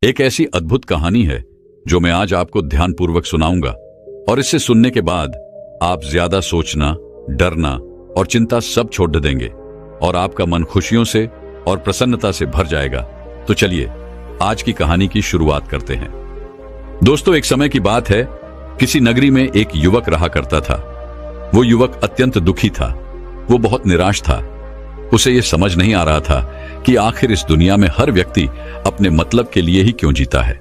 एक ऐसी अद्भुत कहानी है जो मैं आज आपको ध्यानपूर्वक सुनाऊंगा, और इससे सुनने के बाद आप ज्यादा सोचना, डरना और चिंता सब छोड़ देंगे और आपका मन खुशियों से और प्रसन्नता से भर जाएगा। तो चलिए आज की कहानी की शुरुआत करते हैं। दोस्तों, एक समय की बात है, किसी नगरी में एक युवक रहा करता था। वो युवक अत्यंत दुखी था। वो बहुत निराश था। उसे यह समझ नहीं आ रहा था कि आखिर इस दुनिया में हर व्यक्ति अपने मतलब के लिए ही क्यों जीता है।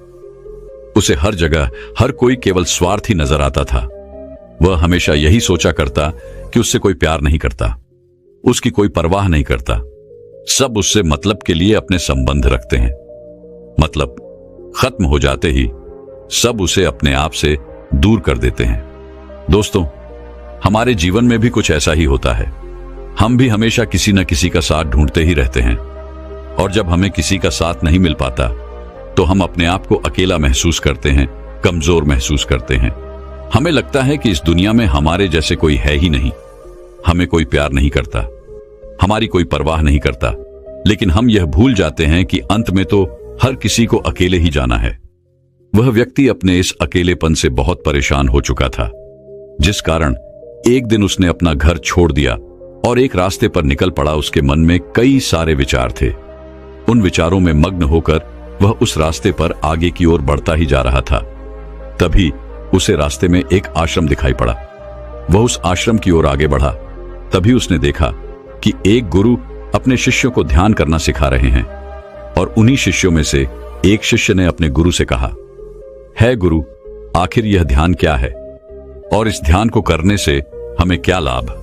उसे हर जगह हर कोई केवल स्वार्थी नजर आता था। वह हमेशा यही सोचा करता कि उससे कोई प्यार नहीं करता, उसकी कोई परवाह नहीं करता। सब उससे मतलब के लिए अपने संबंध रखते हैं। मतलब खत्म हो जाते ही सब उसे अपने आप से दूर कर देते हैं। दोस्तों, हमारे जीवन में भी कुछ ऐसा ही होता है। हम भी हमेशा किसी न किसी का साथ ढूंढते ही रहते हैं, और जब हमें किसी का साथ नहीं मिल पाता तो हम अपने आप को अकेला महसूस करते हैं, कमजोर महसूस करते हैं। हमें लगता है कि इस दुनिया में हमारे जैसे कोई है ही नहीं। हमें कोई प्यार नहीं करता, हमारी कोई परवाह नहीं करता। लेकिन हम यह भूल जाते हैं कि अंत में तो हर किसी को अकेले ही जाना है। वह व्यक्ति अपने इस अकेलेपन से बहुत परेशान हो चुका था, जिस कारण एक दिन उसने अपना घर छोड़ दिया और एक रास्ते पर निकल पड़ा। उसके मन में कई सारे विचार थे। उन विचारों में मग्न होकर वह उस रास्ते पर आगे की ओर बढ़ता ही जा रहा था। तभी उसे रास्ते में एक आश्रम दिखाई पड़ा। वह उस आश्रम की ओर आगे बढ़ा। तभी उसने देखा कि एक गुरु अपने शिष्यों को ध्यान करना सिखा रहे हैं, और उन्हीं शिष्यों में से एक शिष्य ने अपने गुरु से कहा, है गुरु, आखिर यह ध्यान क्या है और इस ध्यान को करने से हमें क्या लाभ?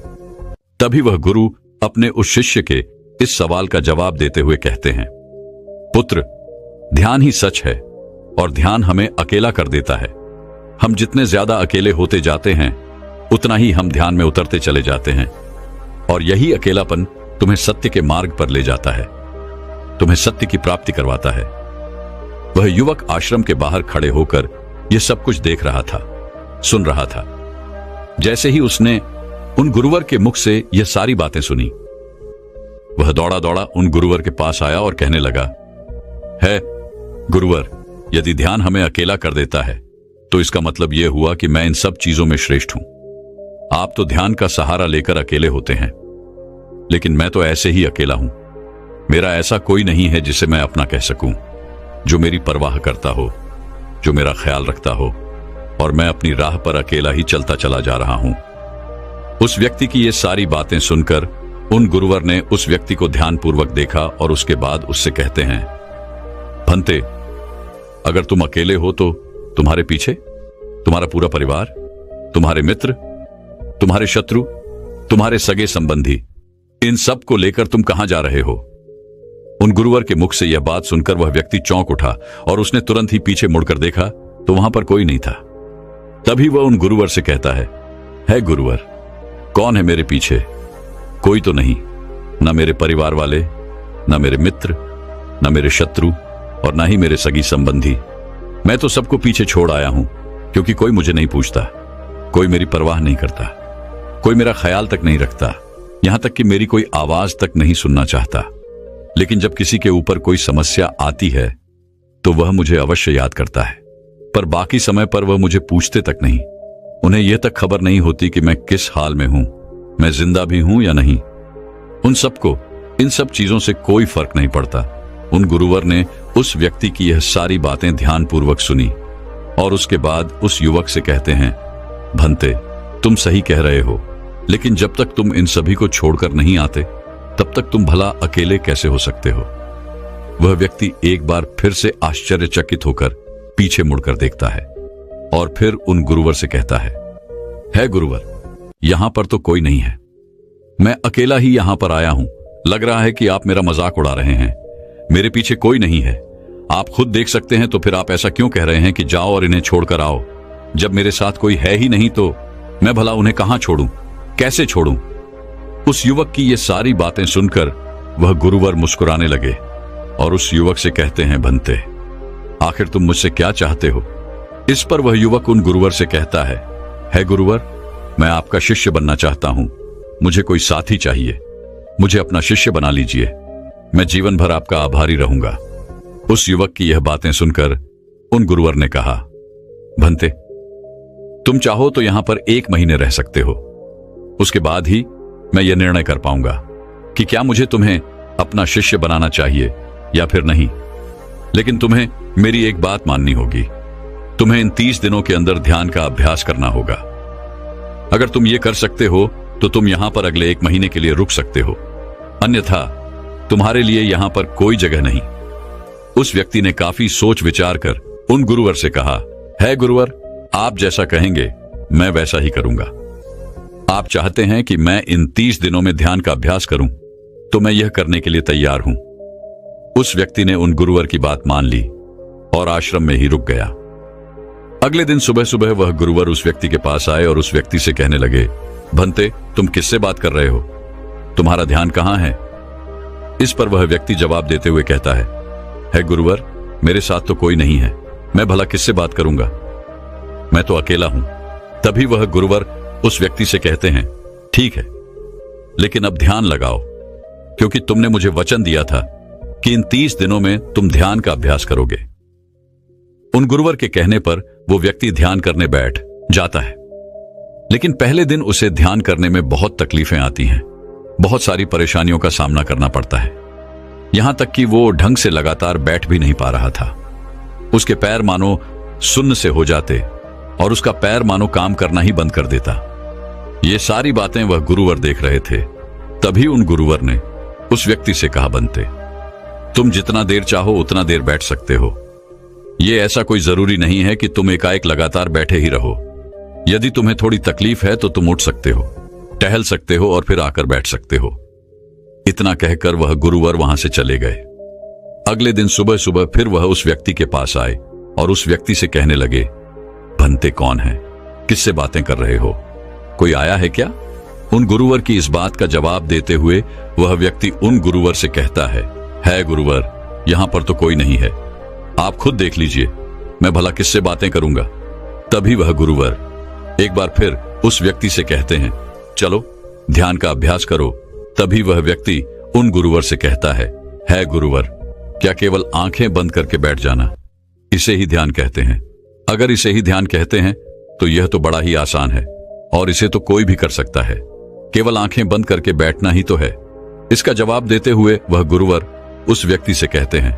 तभी वह गुरु अपने उस शिष्य के इस सवाल का जवाब देते हुए कहते हैं, पुत्र, ध्यान ही सच है और ध्यान हमें अकेला कर देता है। हम जितने ज्यादा अकेले होते जाते हैं उतना ही हम ध्यान में उतरते चले जाते हैं, और यही अकेलापन तुम्हें सत्य के मार्ग पर ले जाता है, तुम्हें सत्य की प्राप्ति करवाता है। वह युवक आश्रम के बाहर खड़े होकर यह सब कुछ देख रहा था, सुन रहा था। जैसे ही उसने उन गुरुवर के मुख से यह सारी बातें सुनी, वह दौड़ा दौड़ा उन गुरुवर के पास आया और कहने लगा, है गुरुवर, यदि ध्यान हमें अकेला कर देता है तो इसका मतलब यह हुआ कि मैं इन सब चीजों में श्रेष्ठ हूं। आप तो ध्यान का सहारा लेकर अकेले होते हैं, लेकिन मैं तो ऐसे ही अकेला हूं। मेरा ऐसा कोई नहीं है जिसे मैं अपना कह सकूं, जो मेरी परवाह करता हो, जो मेरा ख्याल रखता हो, और मैं अपनी राह पर अकेला ही चलता चला जा रहा हूं। उस व्यक्ति की ये सारी बातें सुनकर उन गुरुवर ने उस व्यक्ति को ध्यानपूर्वक देखा और उसके बाद उससे कहते हैं, भंते, अगर तुम अकेले हो तो तुम्हारे पीछे तुम्हारा पूरा परिवार, तुम्हारे मित्र, तुम्हारे शत्रु, तुम्हारे सगे संबंधी, इन सब को लेकर तुम कहां जा रहे हो? उन गुरुवर के मुख से यह बात सुनकर वह व्यक्ति चौंक उठा और उसने तुरंत ही पीछे मुड़कर देखा तो वहां पर कोई नहीं था। तभी वह उन गुरुवर से कहता है गुरुवर, कौन है मेरे पीछे? कोई तो नहीं, न मेरे परिवार वाले, न मेरे मित्र, न मेरे शत्रु, और न ही मेरे सगी संबंधी। मैं तो सबको पीछे छोड़ आया हूं, क्योंकि कोई मुझे नहीं पूछता, कोई मेरी परवाह नहीं करता, कोई मेरा ख्याल तक नहीं रखता, यहां तक कि मेरी कोई आवाज तक नहीं सुनना चाहता। लेकिन जब किसी के ऊपर कोई समस्या आती है तो वह मुझे अवश्य याद करता है, पर बाकी समय पर वह मुझे पूछते तक नहीं। उन्हें यह तक खबर नहीं होती कि मैं किस हाल में हूं, मैं जिंदा भी हूं या नहीं। उन सबको इन सब चीजों से कोई फर्क नहीं पड़ता। उन गुरुवर ने उस व्यक्ति की यह सारी बातें ध्यानपूर्वक सुनी और उसके बाद उस युवक से कहते हैं, भंते, तुम सही कह रहे हो, लेकिन जब तक तुम इन सभी को छोड़कर नहीं आते तब तक तुम भला अकेले कैसे हो सकते हो? वह व्यक्ति एक बार फिर से आश्चर्यचकित होकर पीछे मुड़कर देखता है और फिर उन गुरुवर से कहता है गुरुवर, यहां पर तो कोई नहीं है, मैं अकेला ही यहां पर आया हूं। लग रहा है कि आप मेरा मजाक उड़ा रहे हैं। मेरे पीछे कोई नहीं है, आप खुद देख सकते हैं, तो फिर आप ऐसा क्यों कह रहे हैं कि जाओ और इन्हें छोड़कर आओ? जब मेरे साथ कोई है ही नहीं तो मैं भला उन्हें कहां छोड़ूं, कैसे छोड़ूं? उस युवक की ये सारी बातें सुनकर वह गुरुवर मुस्कुराने लगे और उस युवक से कहते हैं, भंते, आखिर तुम मुझसे क्या चाहते हो? इस पर वह युवक उन गुरुवर से कहता है गुरुवर, मैं आपका शिष्य बनना चाहता हूं, मुझे कोई साथी चाहिए, मुझे अपना शिष्य बना लीजिए, मैं जीवन भर आपका आभारी रहूंगा। उस युवक की यह बातें सुनकर उन गुरुवर ने कहा, भंते, तुम चाहो तो यहां पर 1 महीने रह सकते हो। उसके बाद ही मैं यह निर्णय कर पाऊंगा कि क्या मुझे तुम्हें अपना शिष्य बनाना चाहिए या फिर नहीं। लेकिन तुम्हें मेरी एक बात माननी होगी। तुम्हें इन 30 दिनों के अंदर ध्यान का अभ्यास करना होगा। अगर तुम ये कर सकते हो तो तुम यहां पर अगले 1 महीने के लिए रुक सकते हो, अन्यथा तुम्हारे लिए यहां पर कोई जगह नहीं। उस व्यक्ति ने काफी सोच विचार कर उन गुरुवर से कहा, है गुरुवर, आप जैसा कहेंगे मैं वैसा ही करूंगा। आप चाहते हैं कि मैं इन 30 दिनों में ध्यान का अभ्यास करूं, तो मैं यह करने के लिए तैयार हूं। उस व्यक्ति ने उन गुरुवर की बात मान ली और आश्रम में ही रुक गया। अगले दिन सुबह सुबह वह गुरुवर उस व्यक्ति के पास आए और उस व्यक्ति से कहने लगे, भंते, तुम किससे बात कर रहे हो? तुम्हारा ध्यान कहां है? इस पर वह व्यक्ति जवाब देते हुए कहता है गुरुवर, मेरे साथ तो कोई नहीं है, मैं भला किससे बात करूंगा, मैं तो अकेला हूं। तभी वह गुरुवर उस व्यक्ति से कहते हैं, ठीक है, लेकिन अब ध्यान लगाओ, क्योंकि तुमने मुझे वचन दिया था कि इन 30 दिनों में तुम ध्यान का अभ्यास करोगे। उन गुरुवर के कहने पर वो व्यक्ति ध्यान करने बैठ जाता है, लेकिन पहले दिन उसे ध्यान करने में बहुत तकलीफें आती हैं, बहुत सारी परेशानियों का सामना करना पड़ता है। यहां तक कि वो ढंग से लगातार बैठ भी नहीं पा रहा था। उसके पैर मानो सुन्न से हो जाते और उसका पैर मानो काम करना ही बंद कर देता। ये सारी बातें वह गुरुवर देख रहे थे। तभी उन गुरुवर ने उस व्यक्ति से कहा, बनते, तुम जितना देर चाहो उतना देर बैठ सकते हो। ये ऐसा कोई जरूरी नहीं है कि तुम एकाएक लगातार बैठे ही रहो। यदि तुम्हें थोड़ी तकलीफ है तो तुम उठ सकते हो, टहल सकते हो और फिर आकर बैठ सकते हो। इतना कहकर वह गुरुवर वहां से चले गए। अगले दिन सुबह सुबह फिर वह उस व्यक्ति के पास आए और उस व्यक्ति से कहने लगे, भंते कौन है? किससे बातें कर रहे हो? कोई आया है क्या? उन गुरुवर की इस बात का जवाब देते हुए वह व्यक्ति उन गुरुवर से कहता है गुरुवर, यहां पर तो कोई नहीं है, आप खुद देख लीजिए, मैं भला किससे बातें करूंगा। तभी वह गुरुवर एक बार फिर उस व्यक्ति से कहते हैं, चलो ध्यान का अभ्यास करो। तभी वह व्यक्ति उन गुरुवर से कहता है गुरुवर, क्या केवल आंखें बंद करके बैठ जाना, इसे ही ध्यान कहते हैं? अगर इसे ही ध्यान कहते हैं तो यह तो बड़ा ही आसान है और इसे तो कोई भी कर सकता है, केवल आंखें बंद करके बैठना ही तो है। इसका जवाब देते हुए वह गुरुवर उस व्यक्ति से कहते हैं,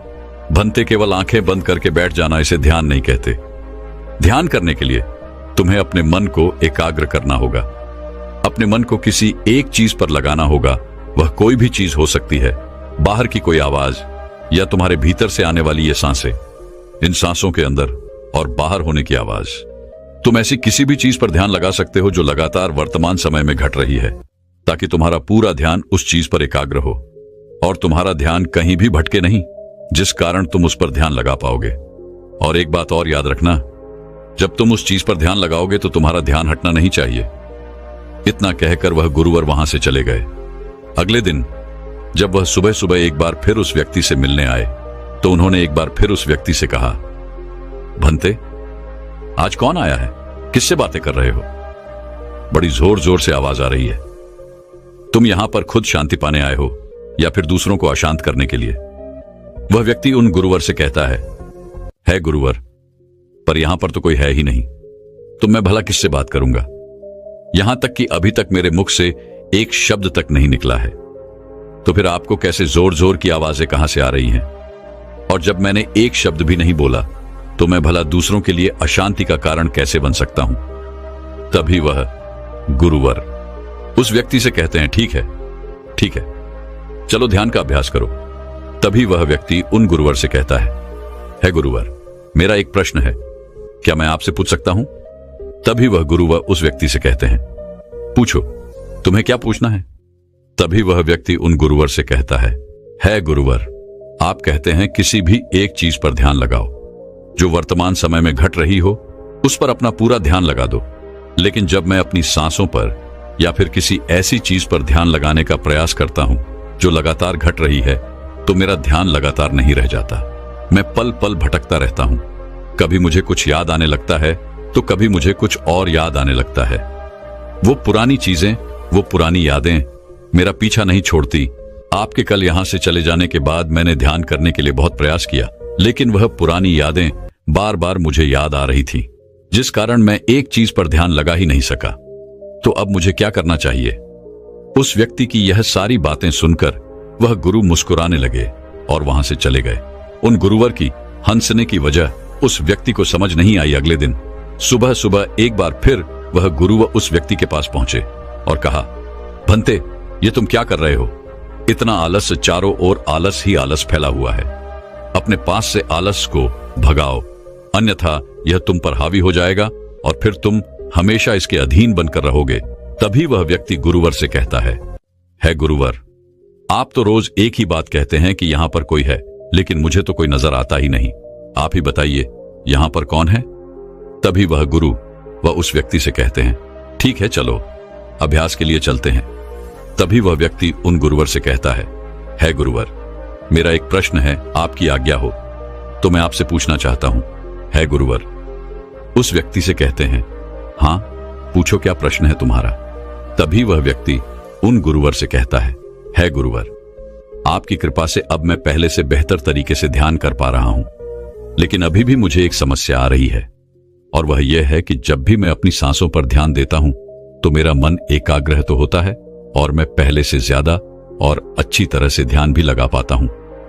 भंते, केवल आंखें बंद करके बैठ जाना इसे ध्यान नहीं कहते। ध्यान करने के लिए तुम्हें अपने मन को एकाग्र करना होगा, अपने मन को किसी एक चीज पर लगाना होगा। वह कोई भी चीज हो सकती है, बाहर की कोई आवाज या तुम्हारे भीतर से आने वाली ये सांसें, इन सांसों के अंदर और बाहर होने की आवाज। तुम ऐसी किसी भी चीज पर ध्यान लगा सकते हो जो लगातार वर्तमान समय में घट रही है, ताकि तुम्हारा पूरा ध्यान उस चीज पर एकाग्र हो और तुम्हारा ध्यान कहीं भी भटके नहीं, जिस कारण तुम उस पर ध्यान लगा पाओगे। और एक बात और याद रखना, जब तुम उस चीज पर ध्यान लगाओगे तो तुम्हारा ध्यान हटना नहीं चाहिए। इतना कहकर वह गुरुवर वहां से चले गए। अगले दिन जब वह सुबह सुबह एक बार फिर उस व्यक्ति से मिलने आए तो उन्होंने एक बार फिर उस व्यक्ति से कहा, भंते, आज कौन आया है? किससे बातें कर रहे हो? बड़ी जोर जोर से आवाज आ रही है। तुम यहां पर खुद शांति पाने आए हो या फिर दूसरों को अशांत करने के लिए? वह व्यक्ति उन गुरुवर से कहता है गुरुवर, पर यहां पर तो कोई है ही नहीं, तो मैं भला किससे बात करूंगा? यहां तक कि अभी तक मेरे मुख से एक शब्द तक नहीं निकला है, तो फिर आपको कैसे जोर जोर की आवाजें कहां से आ रही हैं? और जब मैंने एक शब्द भी नहीं बोला तो मैं भला दूसरों के लिए अशांति का कारण कैसे बन सकता हूं? तभी वह गुरुवर उस व्यक्ति से कहते हैं, ठीक है, चलो ध्यान का अभ्यास करो। तभी वह व्यक्ति उन गुरुवर से कहता है गुरुवर, मेरा एक प्रश्न है, क्या मैं आपसे पूछ सकता हूं? तभी वह गुरुवर उस व्यक्ति से कहते हैं, पूछो, तुम्हें क्या पूछना है? तभी वह व्यक्ति उन गुरुवर से कहता है गुरुवर, आप कहते हैं किसी भी एक चीज पर ध्यान लगाओ जो वर्तमान समय में घट रही हो, उस पर अपना पूरा ध्यान लगा दो। लेकिन जब मैं अपनी सांसों पर या फिर किसी ऐसी चीज पर ध्यान लगाने का प्रयास करता हूं जो लगातार घट रही है, तो मेरा ध्यान लगातार नहीं रह जाता। मैं पल पल भटकता रहता हूं। कभी मुझे कुछ याद आने लगता है तो कभी मुझे कुछ और याद आने लगता है। वो पुरानी चीजें, वो पुरानी यादें मेरा पीछा नहीं छोड़ती। आपके कल यहां से चले जाने के बाद मैंने ध्यान करने के लिए बहुत प्रयास किया, लेकिन वह पुरानी यादें बार बार मुझे याद आ रही थी, जिस कारण मैं एक चीज पर ध्यान लगा ही नहीं सका। तो अब मुझे क्या करना चाहिए? उस व्यक्ति की यह सारी बातें सुनकर वह गुरु मुस्कुराने लगे और वहां से चले गए। उन गुरुवर की हंसने की वजह उस व्यक्ति को समझ नहीं आई। अगले दिन सुबह सुबह एक बार फिर वह गुरु उस व्यक्ति के पास पहुंचे और कहा, भंते, ये तुम क्या कर रहे हो? इतना आलस, चारों ओर आलस ही आलस फैला हुआ है। अपने पास से आलस को भगाओ, अन्यथा यह तुम पर हावी हो जाएगा और फिर तुम हमेशा इसके अधीन बनकर रहोगे। तभी वह व्यक्ति गुरुवर से कहता है गुरुवर, आप तो रोज एक ही बात कहते हैं कि यहां पर कोई है, लेकिन मुझे तो कोई नजर आता ही नहीं। आप ही बताइए, यहां पर कौन है? तभी वह गुरु वह उस व्यक्ति से कहते हैं, ठीक है, चलो अभ्यास के लिए चलते हैं। तभी वह व्यक्ति उन गुरुवर से कहता है गुरुवर, मेरा एक प्रश्न है, आपकी आज्ञा हो तो मैं आपसे पूछना चाहता हूं। है गुरुवर। उस व्यक्ति से कहते हैं, हां, पूछो, क्या प्रश्न है तुम्हारा? तभी वह व्यक्ति उन गुरुवर से कहता है गुरुवर, आपकी कृपा से अब मैं पहले से बेहतर तरीके से ध्यान कर पा रहा हूं, लेकिन अभी भी मुझे एक समस्या आ रही है, और वह यह है कि जब भी मैं अपनी सांसों पर ध्यान देता हूं तो मेरा मन एकाग्र तो होता है और मैं पहले से ज्यादा और अच्छी तरह से ध्यान भी लगा पाता हूं,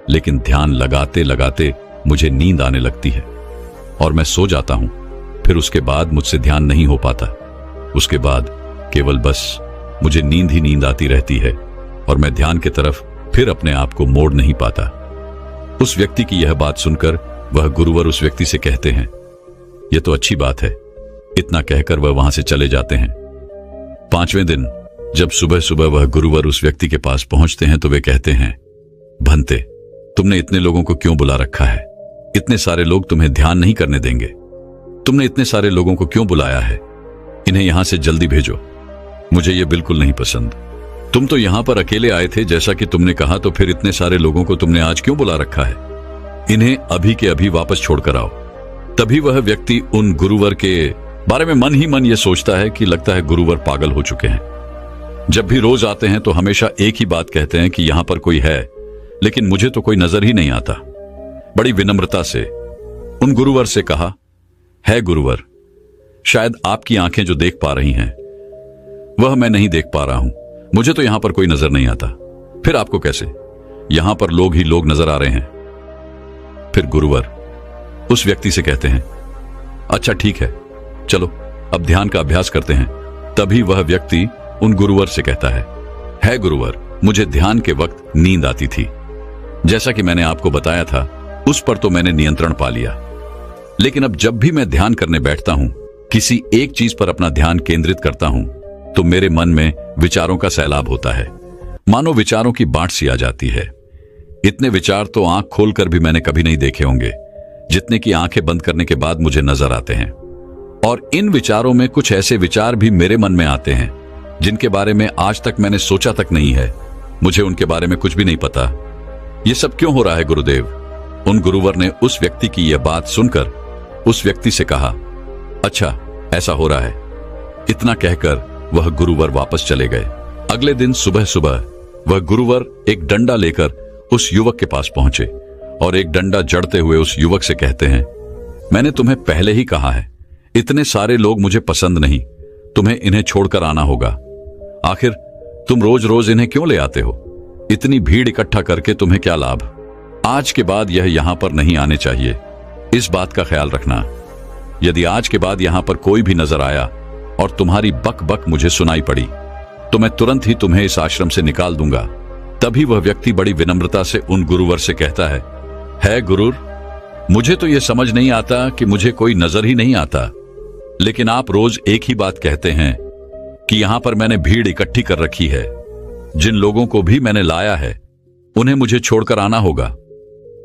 लेकिन ध्यान लगाते लगाते मुझे नींद आने लगती है और मैं सो जाता हूं। फिर उसके बाद मुझसे ध्यान नहीं हो पाता। उसके बाद केवल बस मुझे नींद ही नींद आती रहती है और मैं ध्यान की तरफ फिर अपने आप को मोड़ नहीं पाता। उस व्यक्ति की यह बात सुनकर वह गुरुवर उस व्यक्ति से कहते हैं, यह तो अच्छी बात है। इतना कहकर वह वहां से चले जाते हैं। 5वें दिन जब सुबह सुबह वह गुरुवर उस व्यक्ति के पास पहुंचते हैं तो वे कहते हैं, भंते, तुमने इतने लोगों को क्यों बुला रखा है? इतने सारे लोग तुम्हें ध्यान नहीं करने देंगे। तुमने इतने सारे लोगों को क्यों बुलाया है? इन्हें यहां से जल्दी भेजो। मुझे ये बिल्कुल नहीं पसंद। तुम तो यहां पर अकेले आए थे जैसा कि तुमने कहा, तो फिर इतने सारे लोगों को तुमने आज क्यों बुला रखा है? इन्हें अभी के अभी वापस छोड़कर आओ। तभी वह व्यक्ति उन गुरुवर के बारे में मन ही मन यह सोचता है कि लगता है गुरुवर पागल हो चुके हैं। जब भी रोज आते हैं तो हमेशा एक ही बात कहते हैं कि यहां पर कोई है, लेकिन मुझे तो कोई नजर ही नहीं आता। बड़ी विनम्रता से उन गुरुवर से कहा, है गुरुवर, शायद आपकी आंखें जो देख पा रही हैं वह मैं नहीं देख पा रहा हूं। मुझे तो यहां पर कोई नजर नहीं आता। फिर आपको कैसे? यहां पर लोग ही लोग नजर आ रहे हैं। फिर गुरुवर उस व्यक्ति से कहते हैं, अच्छा ठीक है, चलो अब ध्यान का अभ्यास करते हैं। तभी वह व्यक्ति उन गुरुवर से कहता है गुरुवर, मुझे ध्यान के वक्त नींद आती थी। जैसा कि मैंने आपको बताया था, उस पर तो मैंने नियंत्रण पा लिया, लेकिन अब जब भी मैं ध्यान करने बैठता हूं, किसी एक चीज पर अपना ध्यान केंद्रित करता हूं, तो मेरे मन में विचारों का सैलाब होता है। मानो विचारों की बाढ़ सी आ जाती है। इतने विचार तो आंख खोलकर भी मैंने कभी नहीं देखे होंगे, जितने की आंखें बंद करने के बाद मुझे नजर आते हैं। और इन विचारों में कुछ ऐसे विचार भी मेरे मन में आते हैं जिनके बारे में आज तक मैंने सोचा तक नहीं है। मुझे उनके बारे में कुछ भी नहीं पता। यह सब क्यों हो रहा है गुरुदेव? उन गुरुवर ने उस व्यक्ति की यह बात सुनकर उस व्यक्ति से कहा, अच्छा ऐसा हो रहा है। इतना कहकर वह गुरुवर वापस चले गए। अगले दिन सुबह सुबह वह गुरुवर एक डंडा लेकर उस युवक के पास पहुंचे और एक डंडा जड़ते हुए उस युवक से कहते हैं, मैंने तुम्हें पहले ही कहा है, इतने सारे लोग मुझे पसंद नहीं, तुम्हें इन्हें छोड़कर आना होगा। आखिर तुम रोज रोज इन्हें क्यों ले आते हो? इतनी भीड़ इकट्ठा करके तुम्हें क्या लाभ? आज के बाद यह यहां पर नहीं आने चाहिए। इस बात का ख्याल रखना। यदि आज के बाद यहां पर कोई भी नजर आया और तुम्हारी बक बक मुझे सुनाई पड़ी, तो मैं तुरंत ही तुम्हें इस आश्रम से निकाल दूंगा। तभी वह व्यक्ति बड़ी विनम्रता से उन गुरुवर से कहता है गुरुर, मुझे तो यह समझ नहीं आता कि मुझे कोई नजर ही नहीं आता, लेकिन आप रोज एक ही बात कहते हैं कि यहां पर मैंने भीड़ इकट्ठी कर रखी है। जिन लोगों को भी मैंने लाया है उन्हें मुझे छोड़कर आना होगा,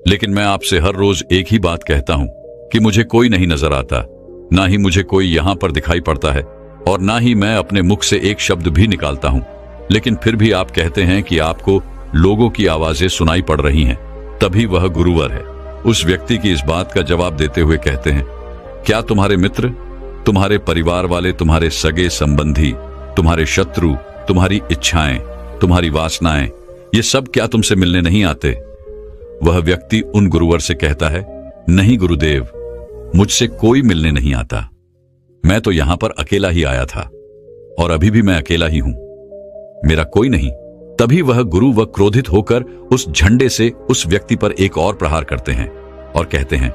लेकिन मैं आपसे हर रोज एक ही बात कहता हूं कि मुझे कोई नहीं नजर आता, ना ही मुझे कोई यहां पर दिखाई पड़ता है और ना ही मैं अपने मुख से एक शब्द भी निकालता हूं, लेकिन फिर भी आप कहते हैं कि आपको लोगों की आवाजें सुनाई पड़ रही हैं। तभी वह गुरुवर है उस व्यक्ति की इस बात का जवाब देते हुए कहते हैं, क्या तुम्हारे मित्र, तुम्हारे परिवार वाले, तुम्हारे सगे संबंधी, तुम्हारे शत्रु, तुम्हारी इच्छाएं, तुम्हारी वासनाएं, ये सब क्या तुमसे मिलने नहीं आते? वह व्यक्ति उन गुरुवर से कहता है, नहीं गुरुदेव, मुझसे कोई मिलने नहीं आता। मैं तो यहां पर अकेला ही आया था और अभी भी मैं अकेला ही हूं, मेरा कोई नहीं। तभी वह गुरु व क्रोधित होकर उस झंडे से उस व्यक्ति पर एक और प्रहार करते हैं और कहते हैं,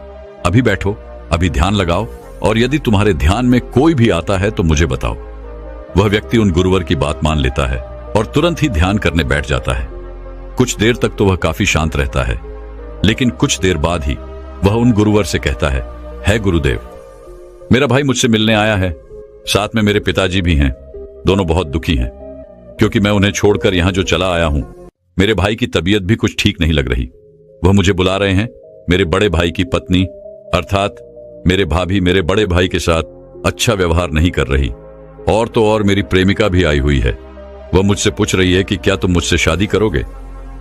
अभी बैठो, अभी ध्यान लगाओ, और यदि तुम्हारे ध्यान में कोई भी आता है तो मुझे बताओ। वह व्यक्ति उन गुरुवर की बात मान लेता है और तुरंत ही ध्यान करने बैठ जाता है। कुछ देर तक तो वह काफी शांत रहता है, लेकिन कुछ देर बाद ही वह उन गुरुवर से कहता है गुरुदेव, मेरा भाई मुझसे मिलने आया है, साथ में मेरे पिताजी भी हैं। दोनों बहुत दुखी हैं क्योंकि मैं उन्हें छोड़कर यहां जो चला आया हूं। मेरे भाई की तबीयत भी कुछ ठीक नहीं लग रही। वह मुझे बुला रहे हैं। मेरे बड़े भाई की पत्नी अर्थात मेरे भाभी मेरे बड़े भाई के साथ अच्छा व्यवहार नहीं कर रही, और तो और मेरी प्रेमिका भी आई हुई है। वह मुझसे पूछ रही है कि क्या तुम मुझसे शादी करोगे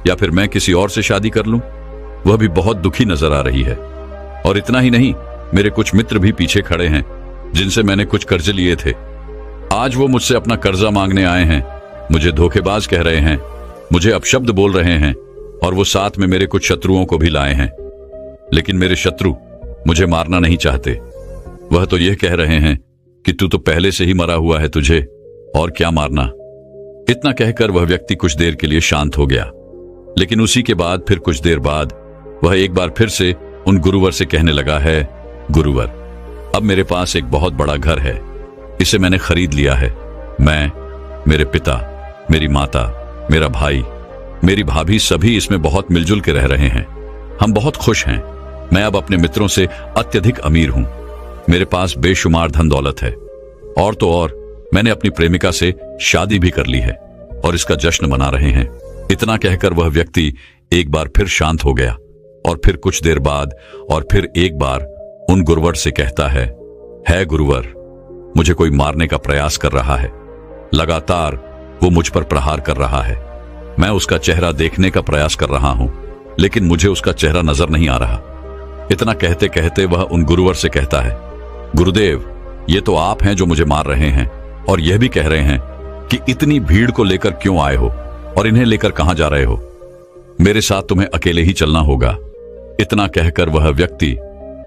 या फिर मैं किसी और से शादी कर लूं। वह भी बहुत दुखी नजर आ रही है। और इतना ही नहीं, मेरे कुछ मित्र भी पीछे खड़े हैं जिनसे मैंने कुछ कर्ज लिए थे। आज वो मुझसे अपना कर्जा मांगने आए हैं, मुझे धोखेबाज कह रहे हैं, मुझे अपशब्द बोल रहे हैं, और वो साथ में मेरे कुछ शत्रुओं को भी लाए हैं। लेकिन मेरे शत्रु मुझे मारना नहीं चाहते। वह तो यह कह रहे हैं कि तू तो पहले से ही मरा हुआ है, तुझे और क्या मारना। इतना कहकर वह व्यक्ति कुछ देर के लिए शांत हो गया, लेकिन उसी के बाद फिर कुछ देर बाद वह एक बार फिर से उन गुरुवर से कहने लगा है, गुरुवर, अब मेरे पास एक बहुत बड़ा घर है, इसे मैंने खरीद लिया है। मैं, मेरे पिता, मेरी माता, मेरा भाई, मेरी भाभी सभी इसमें बहुत मिलजुल के रह रहे हैं। हम बहुत खुश हैं। मैं अब अपने मित्रों से अत्यधिक अमीर हूं। मेरे पास बेशुमार धन दौलत है, और तो और मैंने अपनी प्रेमिका से शादी भी कर ली है और इसका जश्न मना रहे हैं। इतना कहकर वह व्यक्ति एक बार फिर शांत हो गया और फिर कुछ देर बाद और फिर एक बार उन गुरुवर से कहता है गुरुवर, मुझे कोई मारने का प्रयास कर रहा है। लगातार वो मुझ पर प्रहार कर रहा है। मैं उसका चेहरा देखने का प्रयास कर रहा हूं, लेकिन मुझे उसका चेहरा नजर नहीं आ रहा। इतना कहते कहते वह उन गुरुवर से कहता है, गुरुदेव, ये तो आप हैं जो मुझे मार रहे हैं और यह भी कह रहे हैं कि इतनी भीड़ को लेकर क्यों आए हो और इन्हें लेकर कहां जा रहे हो। मेरे साथ तुम्हें अकेले ही चलना होगा। इतना कहकर वह व्यक्ति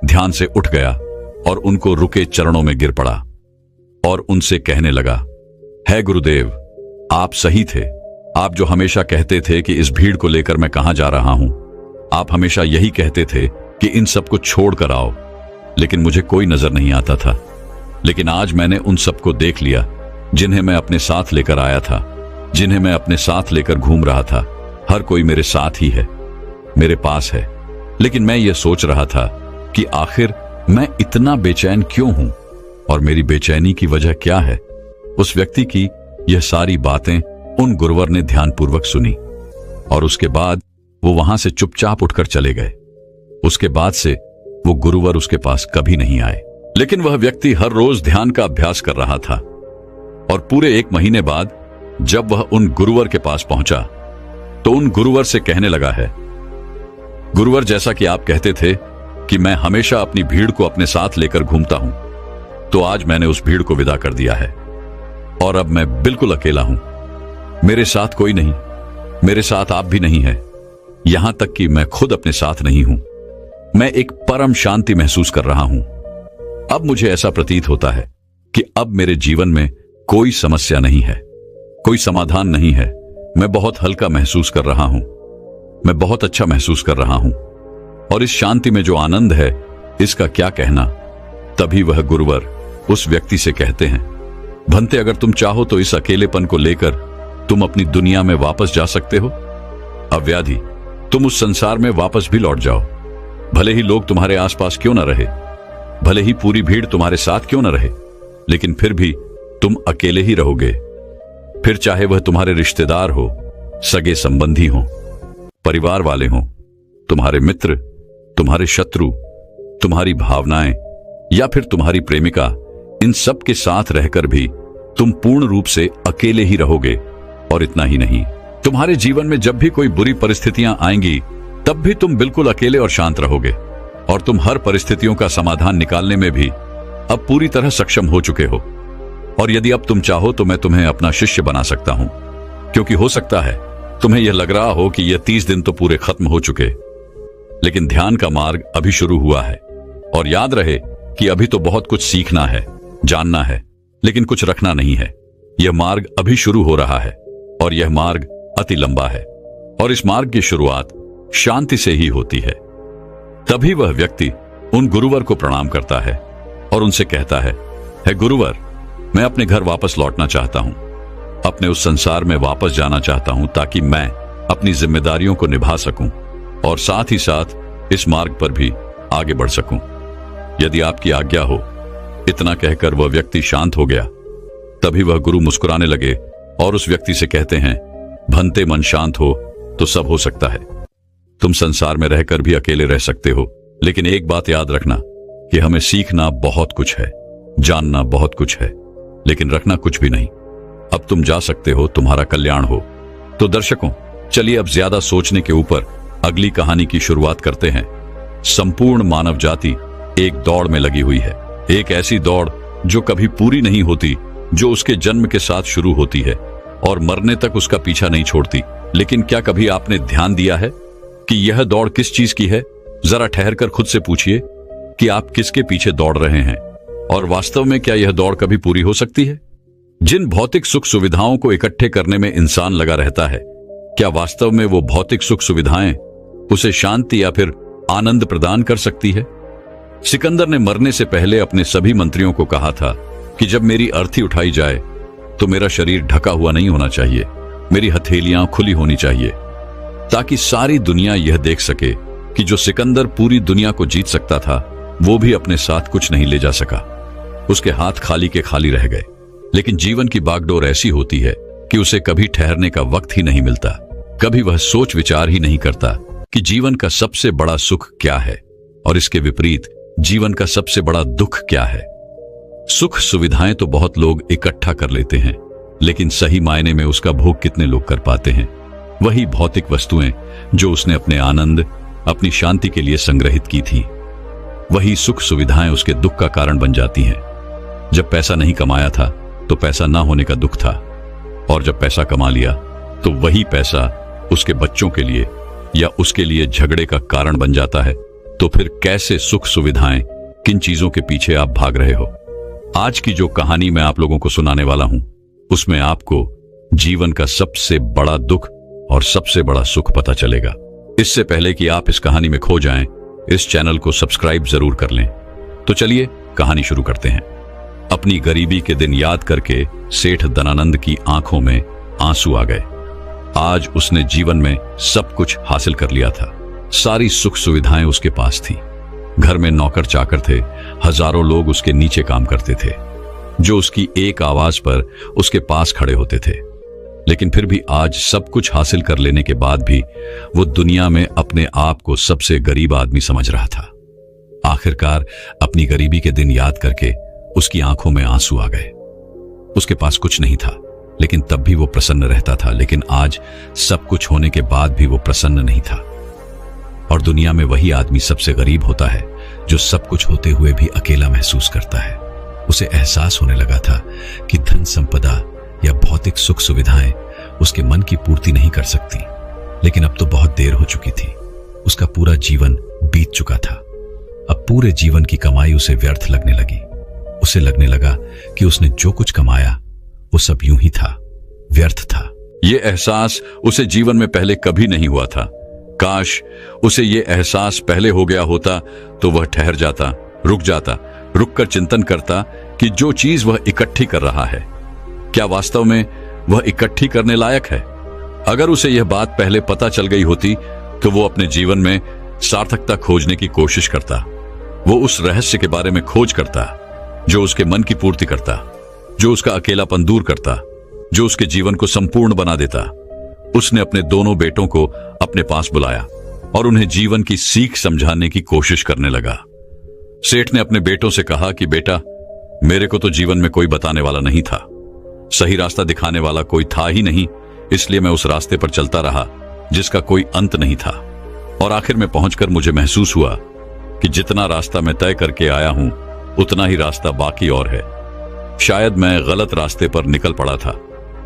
ध्यान से उठ गया और उनको रुके चरणों में गिर पड़ा और उनसे कहने लगा, है गुरुदेव, आप सही थे। आप जो हमेशा कहते थे कि इस भीड़ को लेकर मैं कहां जा रहा हूं, आप हमेशा यही कहते थे कि इन सबको छोड़कर आओ, लेकिन मुझे कोई नजर नहीं आता था। लेकिन आज मैंने उन सबको देख लिया जिन्हें मैं अपने साथ लेकर आया था, जिन्हें मैं अपने साथ लेकर घूम रहा था। हर कोई मेरे साथ ही है, मेरे पास है। लेकिन मैं ये सोच रहा था कि आखिर मैं इतना बेचैन क्यों हूं और मेरी बेचैनी की वजह क्या है। उस व्यक्ति की यह सारी बातें उन गुरुवर ने ध्यानपूर्वक सुनी और उसके बाद वो वहां से चुपचाप उठकर चले गए। उसके बाद से वो गुरुवर उसके पास कभी नहीं आए। लेकिन वह व्यक्ति हर रोज ध्यान का अभ्यास कर रहा था और पूरे 1 महीने बाद जब वह उन गुरुवर के पास पहुंचा तो उन गुरुवर से कहने लगा है, गुरुवर, जैसा कि आप कहते थे कि मैं हमेशा अपनी भीड़ को अपने साथ लेकर घूमता हूं, तो आज मैंने उस भीड़ को विदा कर दिया है और अब मैं बिल्कुल अकेला हूं। मेरे साथ कोई नहीं, मेरे साथ आप भी नहीं है, यहां तक कि मैं खुद अपने साथ नहीं हूं। मैं एक परम शांति महसूस कर रहा हूं। अब मुझे ऐसा प्रतीत होता है कि अब मेरे जीवन में कोई समस्या नहीं है, कोई समाधान नहीं है। मैं बहुत हल्का महसूस कर रहा हूं, मैं बहुत अच्छा महसूस कर रहा हूं और इस शांति में जो आनंद है इसका क्या कहना। तभी वह गुरुवर उस व्यक्ति से कहते हैं, भंते, अगर तुम चाहो तो इस अकेलेपन को लेकर तुम अपनी दुनिया में वापस जा सकते हो। अव्याधि, तुम उस संसार में वापस भी लौट जाओ। भले ही लोग तुम्हारे आसपास क्यों न रहे, भले ही पूरी भीड़ तुम्हारे साथ क्यों न रहे, लेकिन फिर भी तुम अकेले ही रहोगे। फिर चाहे वह तुम्हारे रिश्तेदार हो, सगे संबंधी हो, परिवार वाले हो, तुम्हारे मित्र, तुम्हारे शत्रु, तुम्हारी भावनाएं या फिर तुम्हारी प्रेमिका, इन सब के साथ रहकर भी तुम पूर्ण रूप से अकेले ही रहोगे। और इतना ही नहीं, तुम्हारे जीवन में जब भी कोई बुरी परिस्थितियां आएंगी तब भी तुम बिल्कुल अकेले और शांत रहोगे और तुम हर परिस्थितियों का समाधान निकालने में भी अब पूरी तरह सक्षम हो चुके हो। और यदि अब तुम चाहो तो मैं तुम्हें अपना शिष्य बना सकता हूं, क्योंकि हो सकता है तुम्हें यह लग रहा हो कि यह 30 दिन तो पूरे खत्म हो चुके, लेकिन ध्यान का मार्ग अभी शुरू हुआ है। और याद रहे कि अभी तो बहुत कुछ सीखना है, जानना है, लेकिन कुछ रखना नहीं है। यह मार्ग अभी शुरू हो रहा है और यह मार्ग अति लंबा है और इस मार्ग की शुरुआत शांति से ही होती है। तभी वह व्यक्ति उन गुरुवर को प्रणाम करता है और उनसे कहता है, हे गुरुवर, मैं अपने घर वापस लौटना चाहता हूं, अपने उस संसार में वापस जाना चाहता हूं ताकि मैं अपनी जिम्मेदारियों को निभा सकूं और साथ ही साथ इस मार्ग पर भी आगे बढ़ सकूं। यदि आपकी आज्ञा हो। इतना कहकर वह व्यक्ति शांत हो गया। तभी वह गुरु मुस्कुराने लगे और उस व्यक्ति से कहते हैं, भंते मन शांत हो तो सब हो सकता है। तुम संसार में रहकर भी अकेले रह सकते हो, लेकिन एक बात याद रखना कि हमें सीखना बहुत कुछ है, जानना बहुत कुछ है, लेकिन रखना कुछ भी नहीं। अब तुम जा सकते हो, तुम्हारा कल्याण हो। तो दर्शकों, चलिए अब ज्यादा सोचने के ऊपर अगली कहानी की शुरुआत करते हैं। संपूर्ण मानव जाति एक दौड़ में लगी हुई है, एक ऐसी दौड़ जो कभी पूरी नहीं होती, जो उसके जन्म के साथ शुरू होती है और मरने तक उसका पीछा नहीं छोड़ती। लेकिन क्या कभी आपने ध्यान दिया है कि यह दौड़ किस चीज की है? जरा ठहरकर खुद से पूछिए कि आप किसके पीछे दौड़ रहे हैं और वास्तव में क्या यह दौड़ कभी पूरी हो सकती है? जिन भौतिक सुख सुविधाओं को इकट्ठे करने में इंसान लगा रहता है, क्या वास्तव में वो भौतिक सुख सुविधाएं उसे शांति या फिर आनंद प्रदान कर सकती है? सिकंदर ने मरने से पहले अपने सभी मंत्रियों को कहा था कि जब मेरी अर्थी उठाई जाए तो मेरा शरीर ढका हुआ नहीं होना चाहिए, मेरी हथेलियां खुली होनी चाहिए, ताकि सारी दुनिया यह देख सके कि जो सिकंदर पूरी दुनिया को जीत सकता था, वो भी अपने साथ कुछ नहीं ले जा सका। उसके हाथ खाली के खाली रह गए। लेकिन जीवन की बागडोर ऐसी होती है कि उसे कभी ठहरने का वक्त ही नहीं मिलता। कभी वह सोच विचार ही नहीं करता कि जीवन का सबसे बड़ा सुख क्या है और इसके विपरीत जीवन का सबसे बड़ा दुख क्या है। सुख सुविधाएं तो बहुत लोग इकट्ठा कर लेते हैं, लेकिन सही मायने में उसका भोग कितने लोग कर पाते हैं? वही भौतिक वस्तुएं जो उसने अपने आनंद, अपनी शांति के लिए संग्रहित की थी, वही सुख सुविधाएं उसके दुख का कारण बन जाती हैं। जब पैसा नहीं कमाया था तो पैसा ना होने का दुख था, और जब पैसा कमा लिया तो वही पैसा उसके बच्चों के लिए या उसके लिए झगड़े का कारण बन जाता है। तो फिर कैसे सुख सुविधाएं, किन चीजों के पीछे आप भाग रहे हो? आज की जो कहानी मैं आप लोगों को सुनाने वाला हूं, उसमें आपको जीवन का सबसे बड़ा दुख और सबसे बड़ा सुख पता चलेगा। इससे पहले कि आप इस कहानी में खो जाएं, इस चैनल को सब्सक्राइब जरूर कर लें। तो चलिए कहानी शुरू करते हैं। अपनी गरीबी के दिन याद करके सेठ दनानंद की आंखों में आंसू आ गए। आज उसने जीवन में सब कुछ हासिल कर लिया था। सारी सुख सुविधाएं उसके पास थी। घर में नौकर चाकर थे, हजारों लोग उसके नीचे काम करते थे, जो उसकी एक आवाज पर उसके पास खड़े होते थे। लेकिन फिर भी आज सब कुछ हासिल कर लेने के बाद भी वो दुनिया में अपने आप को सबसे गरीब आदमी समझ रहा था। आखिरकार अपनी गरीबी के दिन याद करके उसकी आंखों में आंसू आ गए। उसके पास कुछ नहीं था, लेकिन तब भी वो प्रसन्न रहता था। लेकिन आज सब कुछ होने के बाद भी वो प्रसन्न नहीं था। और दुनिया में वही आदमी सबसे गरीब होता है जो सब कुछ होते हुए भी अकेला महसूस करता है। उसे एहसास होने लगा था कि धन संपदा या भौतिक सुख सुविधाएं उसके मन की पूर्ति नहीं कर सकती। लेकिन अब तो बहुत देर हो चुकी थी। उसका पूरा जीवन बीत चुका था। अब पूरे जीवन की कमाई उसे व्यर्थ लगने लगी। उसे लगने लगा कि उसने जो कुछ कमाया वो सब यूं ही था, व्यर्थ था। ये एहसास उसे जीवन में पहले कभी नहीं हुआ था। काश उसे ये एहसास पहले हो गया होता तो वह ठहर जाता, रुक कर चिंतन करता कि जो चीज वह इकट्ठी कर रहा है, क्या वास्तव में वह इकट्ठी करने लायक है। अगर उसे यह बात पहले पता चल गई होती तो वो अपने जीवन में सार्थकता खोजने की कोशिश करता। वो उस रहस्य के बारे में खोज करता जो उसके मन की पूर्ति करता, जो उसका अकेलापन दूर करता, जो उसके जीवन को संपूर्ण बना देता। उसने अपने दोनों बेटों को अपने पास बुलाया और उन्हें जीवन की सीख समझाने की कोशिश करने लगा। सेठ ने अपने बेटों से कहा कि बेटा, मेरे को तो जीवन में कोई बताने वाला नहीं था, सही रास्ता दिखाने वाला कोई था ही नहीं, इसलिए मैं उस रास्ते पर चलता रहा जिसका कोई अंत नहीं था। और आखिर में पहुंचकर मुझे महसूस हुआ कि जितना रास्ता मैं तय करके आया हूं उतना ही रास्ता बाकी और है। शायद मैं गलत रास्ते पर निकल पड़ा था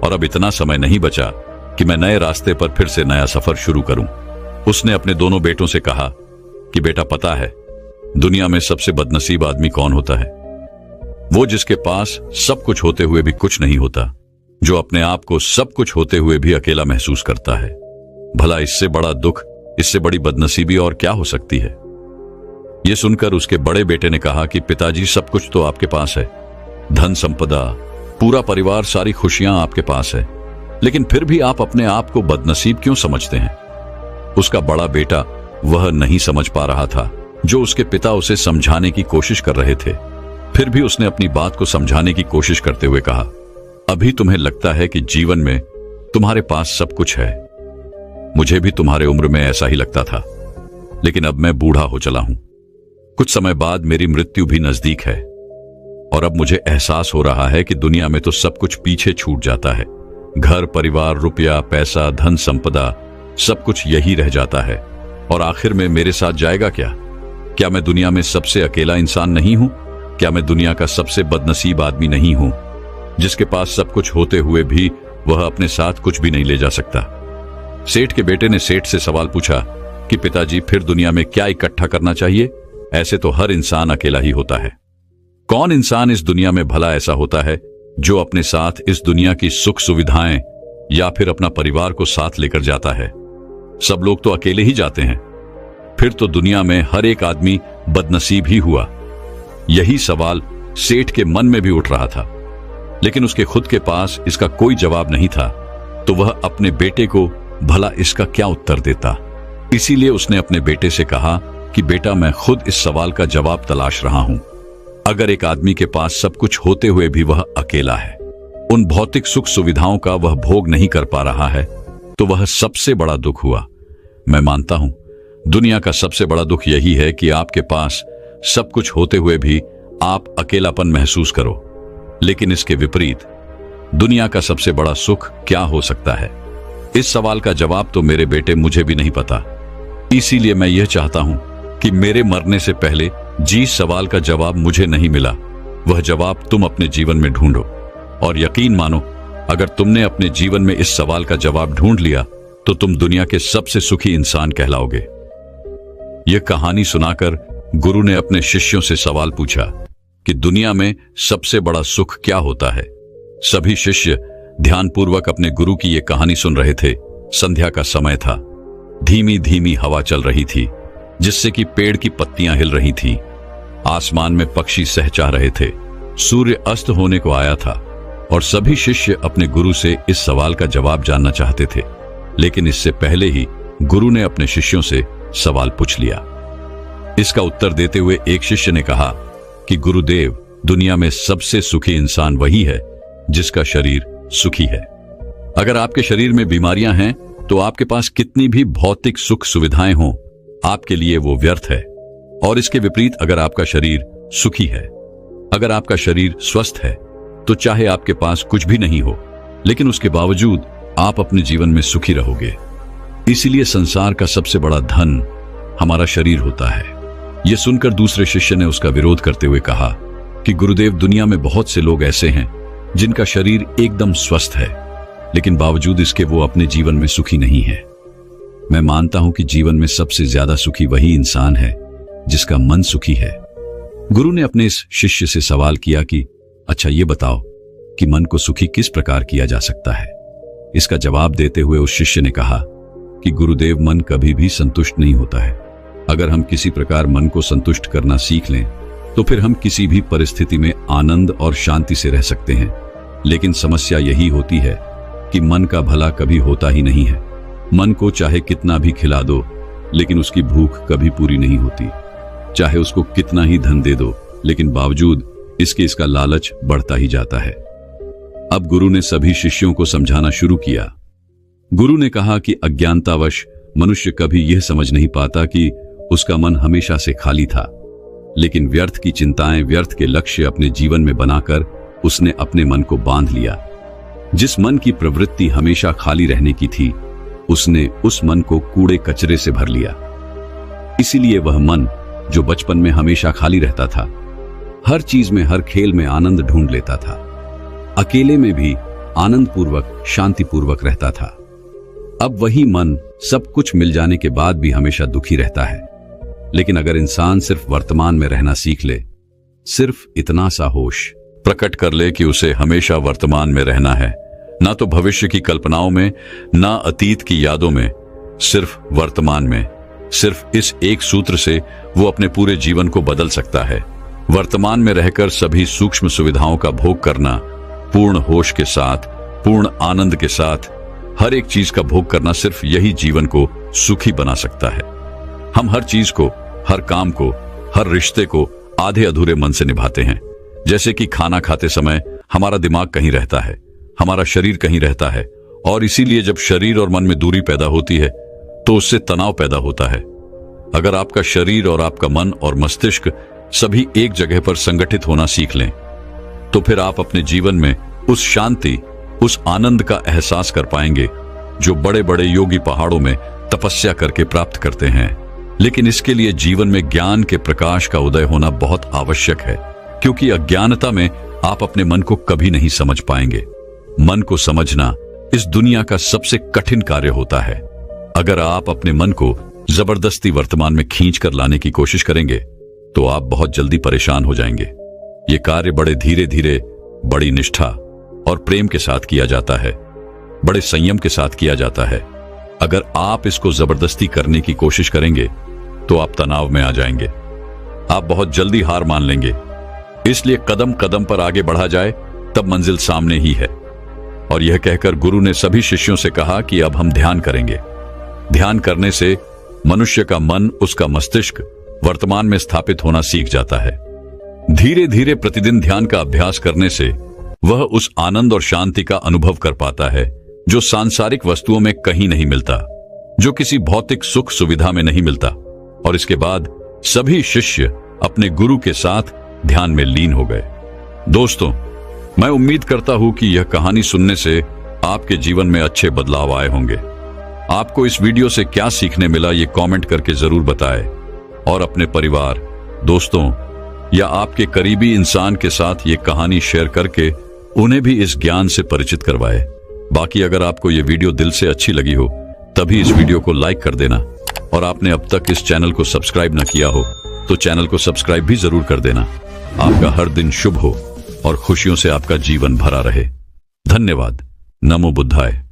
और अब इतना समय नहीं बचा कि मैं नए रास्ते पर फिर से नया सफर शुरू करूं। उसने अपने दोनों बेटों से कहा कि बेटा पता है दुनिया में सबसे बदनसीब आदमी कौन होता है? वो जिसके पास सब कुछ होते हुए भी कुछ नहीं होता, जो अपने आप को सब कुछ होते हुए भी अकेला महसूस करता है। भला इससे बड़ा दुख, इससे बड़ी बदनसीबी और क्या हो सकती है? यह सुनकर उसके बड़े बेटे ने कहा कि पिताजी, सब कुछ तो आपके पास है, धन संपदा, पूरा परिवार, सारी खुशियां आपके पास है, लेकिन फिर भी आप अपने आप को बदनसीब क्यों समझते हैं? उसका बड़ा बेटा वह नहीं समझ पा रहा था जो उसके पिता उसे समझाने की कोशिश कर रहे थे। फिर भी उसने अपनी बात को समझाने की कोशिश करते हुए कहा, अभी तुम्हें लगता है कि जीवन में तुम्हारे पास सब कुछ है। मुझे भी तुम्हारे उम्र में ऐसा ही लगता था, लेकिन अब मैं बूढ़ा हो चला हूं। कुछ समय बाद मेरी मृत्यु भी नजदीक है और अब मुझे एहसास हो रहा है कि दुनिया में तो सब कुछ पीछे छूट जाता है। घर, परिवार, रुपया, पैसा, धन संपदा, सब कुछ यही रह जाता है और आखिर में मेरे साथ जाएगा क्या? क्या मैं दुनिया में सबसे अकेला इंसान नहीं हूं? क्या मैं दुनिया का सबसे बदनसीब आदमी नहीं हूं, जिसके पास सब कुछ होते हुए भी वह अपने साथ कुछ भी नहीं ले जा सकता? सेठ के बेटे ने सेठ से सवाल पूछा कि पिताजी, फिर दुनिया में क्या इकट्ठा करना चाहिए? ऐसे तो हर इंसान अकेला ही होता है। कौन इंसान इस दुनिया में भला ऐसा होता है जो अपने साथ इस दुनिया की सुख सुविधाएं या फिर अपना परिवार को साथ लेकर जाता है? सब लोग तो अकेले ही जाते हैं। फिर तो दुनिया में हर एक आदमी बदनसीब ही हुआ। यही सवाल सेठ के मन में भी उठ रहा था, लेकिन उसके खुद के पास इसका कोई जवाब नहीं था, तो वह अपने बेटे को भला इसका क्या उत्तर देता। इसीलिए उसने अपने बेटे से कहा कि बेटा, मैं खुद इस सवाल का जवाब तलाश रहा हूं। अगर एक आदमी के पास सब कुछ होते हुए भी वह अकेला है, उन भौतिक सुख सुविधाओं का वह भोग नहीं कर पा रहा है, तो वह सबसे बड़ा दुख हुआ। मैं मानता हूं दुनिया का सबसे बड़ा दुख यही है कि आपके पास सब कुछ होते हुए भी आप अकेलापन महसूस करो। लेकिन इसके विपरीत दुनिया का सबसे बड़ा सुख क्या हो सकता है? इस सवाल का जवाब तो मेरे बेटे मुझे भी नहीं पता। इसीलिए मैं यह चाहता हूं कि मेरे मरने से पहले जिस सवाल का जवाब मुझे नहीं मिला, वह जवाब तुम अपने जीवन में ढूंढो। और यकीन मानो, अगर तुमने अपने जीवन में इस सवाल का जवाब ढूंढ लिया तो तुम दुनिया के सबसे सुखी इंसान कहलाओगे। यह कहानी सुनाकर गुरु ने अपने शिष्यों से सवाल पूछा कि दुनिया में सबसे बड़ा सुख क्या होता है? सभी शिष्य ध्यानपूर्वक अपने गुरु की यह कहानी सुन रहे थे। संध्या का समय था। धीमी धीमी हवा चल रही थी, जिससे कि पेड़ की पत्तियां हिल रही थीं। आसमान में पक्षी सहचा रहे थे। सूर्य अस्त होने को आया था और सभी शिष्य अपने गुरु से इस सवाल का जवाब जानना चाहते थे। लेकिन इससे पहले ही गुरु ने अपने शिष्यों से सवाल पूछ लिया। इसका उत्तर देते हुए एक शिष्य ने कहा कि गुरुदेव, दुनिया में सबसे सुखी इंसान वही है जिसका शरीर सुखी है। अगर आपके शरीर में बीमारियां हैं तो आपके पास कितनी भी भौतिक सुख सुविधाएं हों, आपके लिए वो व्यर्थ है। और इसके विपरीत अगर आपका शरीर सुखी है, अगर आपका शरीर स्वस्थ है, तो चाहे आपके पास कुछ भी नहीं हो, लेकिन उसके बावजूद आप अपने जीवन में सुखी रहोगे। इसीलिए संसार का सबसे बड़ा धन हमारा शरीर होता है। यह सुनकर दूसरे शिष्य ने उसका विरोध करते हुए कहा कि गुरुदेव, दुनिया में बहुत से लोग ऐसे हैं जिनका शरीर एकदम स्वस्थ है, लेकिन बावजूद इसके वो अपने जीवन में सुखी नहीं है। मैं मानता हूं कि जीवन में सबसे ज्यादा सुखी वही इंसान है जिसका मन सुखी है। गुरु ने अपने इस शिष्य से सवाल किया कि अच्छा ये बताओ कि मन को सुखी किस प्रकार किया जा सकता है। इसका जवाब देते हुए उस शिष्य ने कहा कि गुरुदेव, मन कभी भी संतुष्ट नहीं होता है। अगर हम किसी प्रकार मन को संतुष्ट करना सीख लें तो फिर हम किसी भी परिस्थिति में आनंद और शांति से रह सकते हैं। लेकिन समस्या यही होती है कि मन का भला कभी होता ही नहीं है। मन को चाहे कितना भी खिला दो, लेकिन उसकी भूख कभी पूरी नहीं होती। चाहे उसको कितना ही धन दे दो, लेकिन बावजूद इसका लालच बढ़ता ही जाता है। अब गुरु ने सभी शिष्यों को समझाना शुरू किया। गुरु ने कहा कि अज्ञानतावश मनुष्य कभी यह समझ नहीं पाता कि उसका मन हमेशा से खाली था, लेकिन व्यर्थ की चिंताएं, व्यर्थ के लक्ष्य अपने जीवन में बनाकर उसने अपने मन को बांध लिया। जिस मन की प्रवृत्ति हमेशा खाली रहने की थी, उसने उस मन को कूड़े कचरे से भर लिया। इसीलिए वह मन जो बचपन में हमेशा खाली रहता था, हर चीज में, हर खेल में आनंद ढूंढ लेता था, अकेले में भी आनंद पूर्वक, शांति पूर्वक रहता था, अब वही मन सब कुछ मिल जाने के बाद भी हमेशा दुखी रहता है। लेकिन अगर इंसान सिर्फ वर्तमान में रहना सीख ले, सिर्फ इतना सा होश प्रकट कर ले कि उसे हमेशा वर्तमान में रहना है, ना तो भविष्य की कल्पनाओं में, ना अतीत की यादों में, सिर्फ वर्तमान में, सिर्फ इस एक सूत्र से वो अपने पूरे जीवन को बदल सकता है। वर्तमान में रहकर सभी सूक्ष्म सुविधाओं का भोग करना, पूर्ण होश के साथ, पूर्ण आनंद के साथ हर एक चीज का भोग करना, सिर्फ यही जीवन को सुखी बना सकता है। हम हर चीज को, हर काम को, हर रिश्ते को आधे अधूरे मन से निभाते हैं। जैसे कि खाना खाते समय हमारा दिमाग कहीं रहता है, हमारा शरीर कहीं रहता है, और इसीलिए जब शरीर और मन में दूरी पैदा होती है तो उससे तनाव पैदा होता है। अगर आपका शरीर और आपका मन और मस्तिष्क सभी एक जगह पर संगठित होना सीख लें, तो फिर आप अपने जीवन में उस शांति, उस आनंद का एहसास कर पाएंगे जो बड़े बड़े योगी पहाड़ों में तपस्या करके प्राप्त करते हैं। लेकिन इसके लिए जीवन में ज्ञान के प्रकाश का उदय होना बहुत आवश्यक है, क्योंकि अज्ञानता में आप अपने मन को कभी नहीं समझ पाएंगे। मन को समझना इस दुनिया का सबसे कठिन कार्य होता है। अगर आप अपने मन को जबरदस्ती वर्तमान में खींच कर लाने की कोशिश करेंगे तो आप बहुत जल्दी परेशान हो जाएंगे। ये कार्य बड़े धीरे धीरे, बड़ी निष्ठा और प्रेम के साथ किया जाता है, बड़े संयम के साथ किया जाता है। अगर आप इसको जबरदस्ती करने की कोशिश करेंगे तो आप तनाव में आ जाएंगे, आप बहुत जल्दी हार मान लेंगे। इसलिए कदम कदम पर आगे बढ़ा जाए तब मंजिल सामने ही है। और यह कहकर गुरु ने सभी शिष्यों से कहा कि अब हम ध्यान करेंगे। ध्यान करने से मनुष्य का मन, उसका मस्तिष्क वर्तमान में स्थापित होना सीख जाता है। धीरे धीरे प्रतिदिन ध्यान का अभ्यास करने से वह उस आनंद और शांति का अनुभव कर पाता है जो सांसारिक वस्तुओं में कहीं नहीं मिलता, जो किसी भौतिक सुख सुविधा में नहीं मिलता। और इसके बाद सभी शिष्य अपने गुरु के साथ ध्यान में लीन हो गए। दोस्तों, मैं उम्मीद करता हूं कि यह कहानी सुनने से आपके जीवन में अच्छे बदलाव आए होंगे। आपको इस वीडियो से क्या सीखने मिला ये कमेंट करके जरूर बताएं, और अपने परिवार, दोस्तों या आपके करीबी इंसान के साथ ये कहानी शेयर करके उन्हें भी इस ज्ञान से परिचित करवाएं। बाकी अगर आपको ये वीडियो दिल से अच्छी लगी हो तभी इस वीडियो को लाइक कर देना, और आपने अब तक इस चैनल को सब्सक्राइब न किया हो तो चैनल को सब्सक्राइब भी जरूर कर देना। आपका हर दिन शुभ हो और खुशियों से आपका जीवन भरा रहे। धन्यवाद। नमो बुद्धाय।